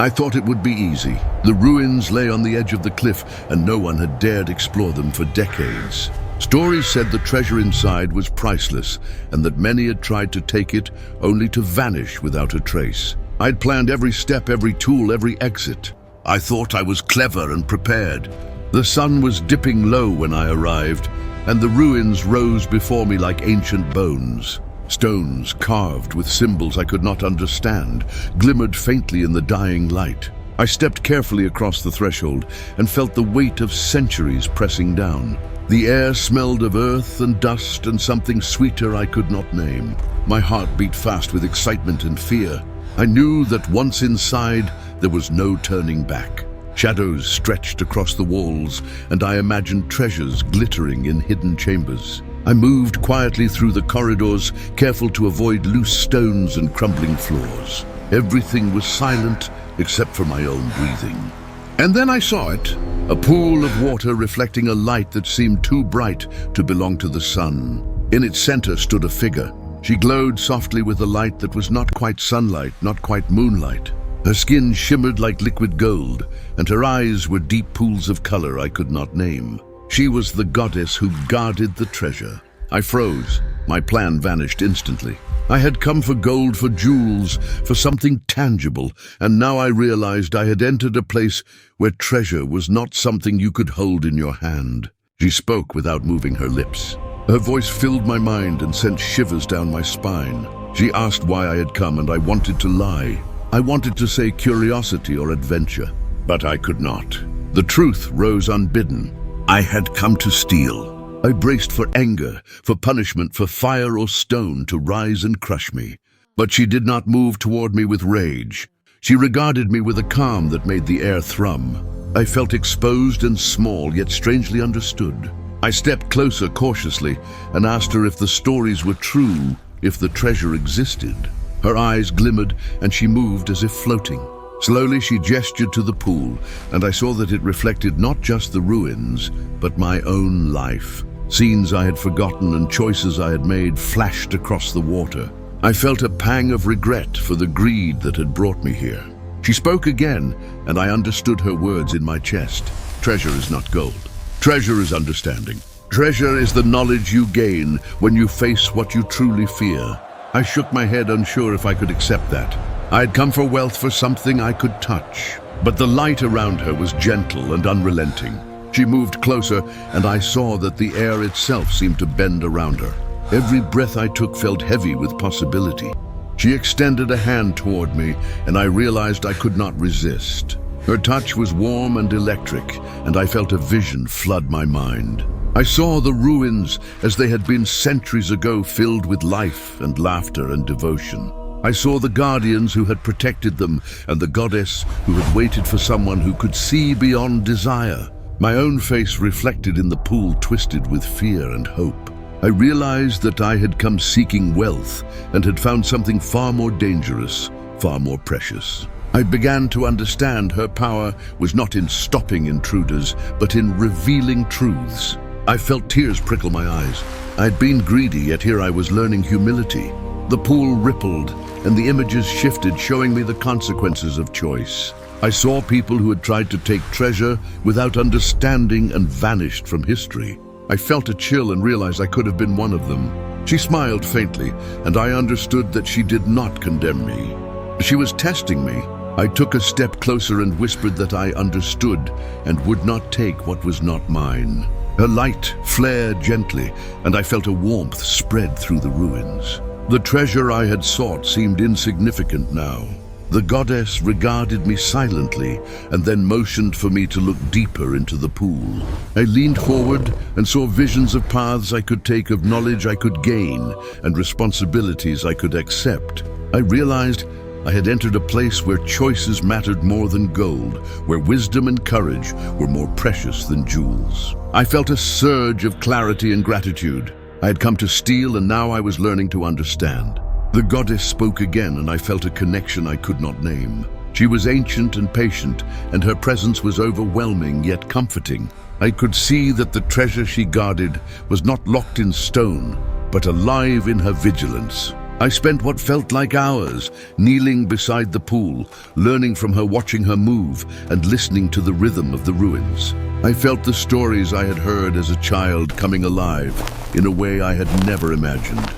I thought it would be easy. The ruins lay on the edge of the cliff, and no one had dared explore them for decades. Stories said the treasure inside was priceless, and that many had tried to take it only to vanish without a trace. I'd planned every step, every tool, every exit. I thought I was clever and prepared. The sun was dipping low when I arrived, and the ruins rose before me like ancient bones. Stones carved with symbols I could not understand glimmered faintly in the dying light. I stepped carefully across the threshold and felt the weight of centuries pressing down. The air smelled of earth and dust and something sweeter I could not name. My heart beat fast with excitement and fear. I knew that once inside, there was no turning back. Shadows stretched across the walls, and I imagined treasures glittering in hidden chambers. I moved quietly through the corridors, careful to avoid loose stones and crumbling floors. Everything was silent except for my own breathing. And then I saw it, a pool of water reflecting a light that seemed too bright to belong to the sun. In its center stood a figure. She glowed softly with a light that was not quite sunlight, not quite moonlight. Her skin shimmered like liquid gold, and her eyes were deep pools of color I could not name. She was the goddess who guarded the treasure. I froze. My plan vanished instantly. I had come for gold, for jewels, for something tangible, and now I realized I had entered a place where treasure was not something you could hold in your hand. She spoke without moving her lips. Her voice filled my mind and sent shivers down my spine. She asked why I had come, and I wanted to lie. I wanted to say curiosity or adventure, but I could not. The truth rose unbidden. I had come to steal. I braced for anger, for punishment, for fire or stone to rise and crush me. But she did not move toward me with rage. She regarded me with a calm that made the air thrum. I felt exposed and small, yet strangely understood. I stepped closer cautiously and asked her if the stories were true, if the treasure existed. Her eyes glimmered and she moved as if floating. Slowly she gestured to the pool, and I saw that it reflected not just the ruins, but my own life. Scenes I had forgotten and choices I had made flashed across the water. I felt a pang of regret for the greed that had brought me here. She spoke again, and I understood her words in my chest. Treasure is not gold. Treasure is understanding. Treasure is the knowledge you gain when you face what you truly fear. I shook my head, unsure if I could accept that. I had come for wealth, for something I could touch. But the light around her was gentle and unrelenting. She moved closer, and I saw that the air itself seemed to bend around her. Every breath I took felt heavy with possibility. She extended a hand toward me, and I realized I could not resist. Her touch was warm and electric, and I felt a vision flood my mind. I saw the ruins as they had been centuries ago, filled with life and laughter and devotion. I saw the guardians who had protected them, and the goddess who had waited for someone who could see beyond desire. My own face reflected in the pool, twisted with fear and hope. I realized that I had come seeking wealth and had found something far more dangerous, far more precious. I began to understand her power was not in stopping intruders, but in revealing truths. I felt tears prickle my eyes. I had been greedy, yet here I was learning humility. The pool rippled, and the images shifted, showing me the consequences of choice. I saw people who had tried to take treasure without understanding and vanished from history. I felt a chill and realized I could have been one of them. She smiled faintly, and I understood that she did not condemn me. She was testing me. I took a step closer and whispered that I understood and would not take what was not mine. Her light flared gently, and I felt a warmth spread through the ruins. The treasure I had sought seemed insignificant now. The goddess regarded me silently and then motioned for me to look deeper into the pool. I leaned forward and saw visions of paths I could take, of knowledge I could gain, and responsibilities I could accept. I realized I had entered a place where choices mattered more than gold, where wisdom and courage were more precious than jewels. I felt a surge of clarity and gratitude. I had come to steal, and now I was learning to understand. The goddess spoke again, and I felt a connection I could not name. She was ancient and patient, and her presence was overwhelming yet comforting. I could see that the treasure she guarded was not locked in stone, but alive in her vigilance. I spent what felt like hours kneeling beside the pool, learning from her, watching her move, and listening to the rhythm of the ruins. I felt the stories I had heard as a child coming alive in a way I had never imagined.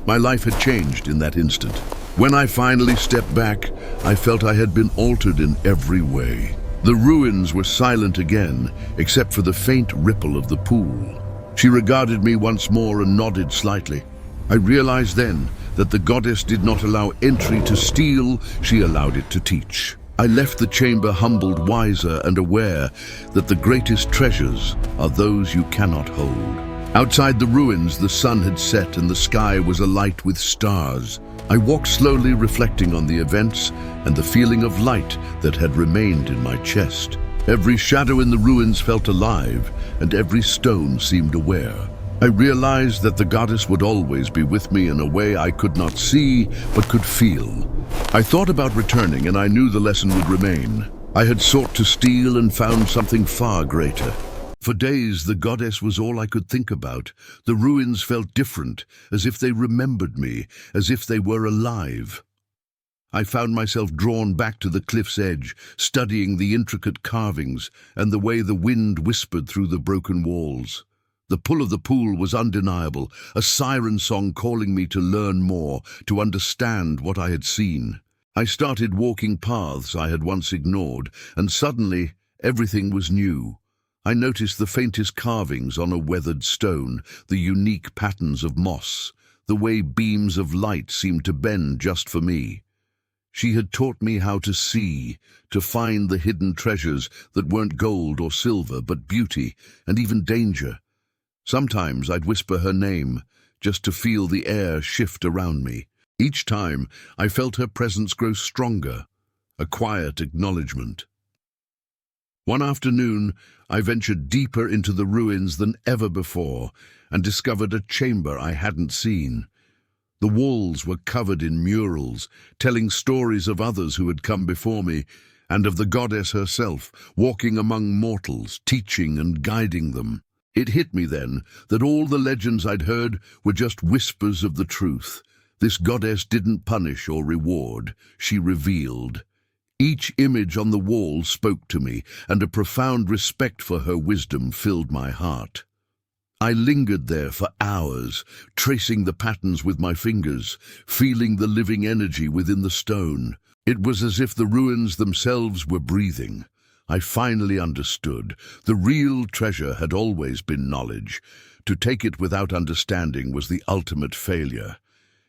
My life had changed in that instant. When I finally stepped back, I felt I had been altered in every way. The ruins were silent again, except for the faint ripple of the pool. She regarded me once more and nodded slightly. I realized then that the goddess did not allow entry to steal, she allowed it to teach. I left the chamber humbled, wiser, and aware that the greatest treasures are those you cannot hold. Outside the ruins, the sun had set and the sky was alight with stars. I walked slowly, reflecting on the events and the feeling of light that had remained in my chest. Every shadow in the ruins felt alive, and every stone seemed aware. I realized that the goddess would always be with me in a way I could not see, but could feel. I thought about returning, and I knew the lesson would remain. I had sought to steal and found something far greater. For days, the goddess was all I could think about. The ruins felt different, as if they remembered me, as if they were alive. I found myself drawn back to the cliff's edge, studying the intricate carvings and the way the wind whispered through the broken walls. The pull of the pool was undeniable, a siren song calling me to learn more, to understand what I had seen. I started walking paths I had once ignored, and suddenly everything was new. I noticed the faintest carvings on a weathered stone, the unique patterns of moss, the way beams of light seemed to bend just for me. She had taught me how to see, to find the hidden treasures that weren't gold or silver, but beauty and even danger. Sometimes I'd whisper her name, just to feel the air shift around me. Each time, I felt her presence grow stronger, a quiet acknowledgement. One afternoon, I ventured deeper into the ruins than ever before and discovered a chamber I hadn't seen. The walls were covered in murals, telling stories of others who had come before me, and of the goddess herself, walking among mortals, teaching and guiding them. It hit me then that all the legends I'd heard were just whispers of the truth. This goddess didn't punish or reward, she revealed. Each image on the wall spoke to me, and a profound respect for her wisdom filled my heart. I lingered there for hours, tracing the patterns with my fingers, feeling the living energy within the stone. It was as if the ruins themselves were breathing. I finally understood. The real treasure had always been knowledge. To take it without understanding was the ultimate failure.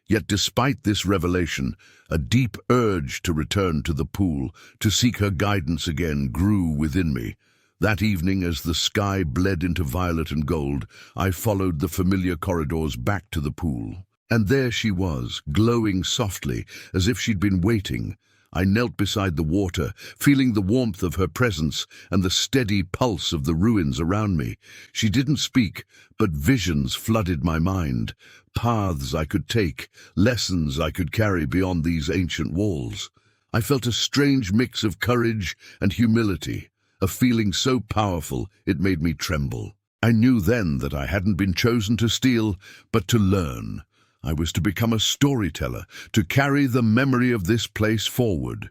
Yet despite this revelation, a deep urge to return to the pool, to seek her guidance again, grew within me. That evening, as the sky bled into violet and gold, I followed the familiar corridors back to the pool. And there she was, glowing softly, as if she'd been waiting. I knelt beside the water, feeling the warmth of her presence and the steady pulse of the ruins around me. She didn't speak, but visions flooded my mind. Paths I could take, lessons I could carry beyond these ancient walls. I felt a strange mix of courage and humility, a feeling so powerful it made me tremble. I knew then that I hadn't been chosen to steal, but to learn. I was to become a storyteller, to carry the memory of this place forward.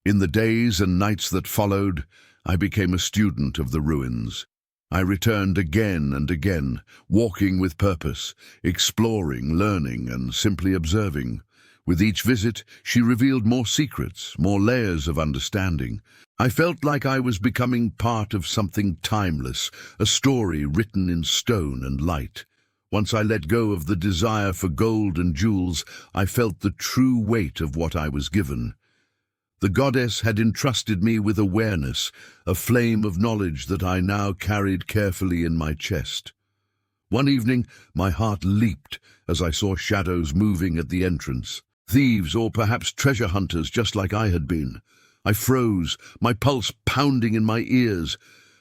In the days and nights that followed, I became a student of the ruins. I returned again and again, walking with purpose, exploring, learning, and simply observing. With each visit, she revealed more secrets, more layers of understanding. I felt like I was becoming part of something timeless, a story written in stone and light. Once I let go of the desire for gold and jewels, I felt the true weight of what I was given. The goddess had entrusted me with awareness, a flame of knowledge that I now carried carefully in my chest. One evening, my heart leaped as I saw shadows moving at the entrance. Thieves or perhaps treasure hunters, just like I had been. I froze, my pulse pounding in my ears.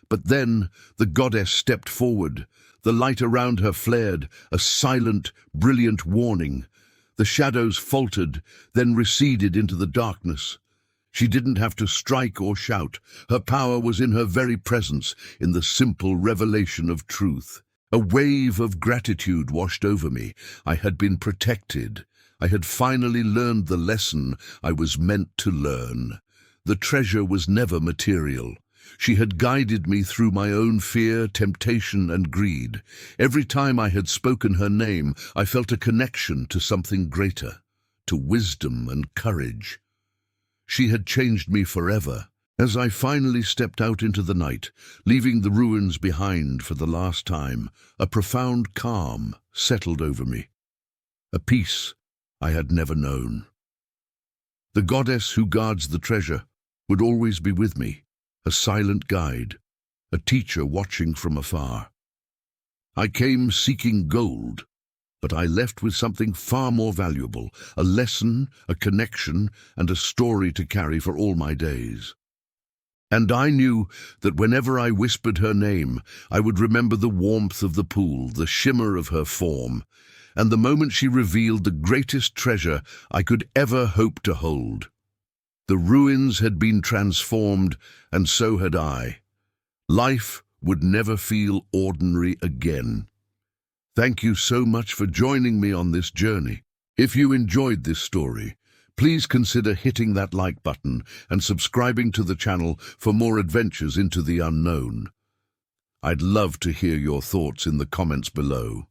But then the goddess stepped forward. The light around her flared, a silent, brilliant warning. The shadows faltered, then receded into the darkness. She didn't have to strike or shout. Her power was in her very presence, in the simple revelation of truth. A wave of gratitude washed over me. I had been protected. I had finally learned the lesson I was meant to learn. The treasure was never material. She had guided me through my own fear, temptation, and greed. Every time I had spoken her name, I felt a connection to something greater, to wisdom and courage. She had changed me forever. As I finally stepped out into the night, leaving the ruins behind for the last time, a profound calm settled over me, a peace I had never known. The goddess who guards the treasure would always be with me, a silent guide, a teacher watching from afar. I came seeking gold, but I left with something far more valuable, a lesson, a connection, and a story to carry for all my days. And I knew that whenever I whispered her name, I would remember the warmth of the pool, the shimmer of her form, and the moment she revealed the greatest treasure I could ever hope to hold. The ruins had been transformed, and so had I. Life would never feel ordinary again. Thank you so much for joining me on this journey. If you enjoyed this story, please consider hitting that like button and subscribing to the channel for more adventures into the unknown. I'd love to hear your thoughts in the comments below.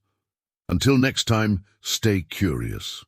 Until next time, stay curious.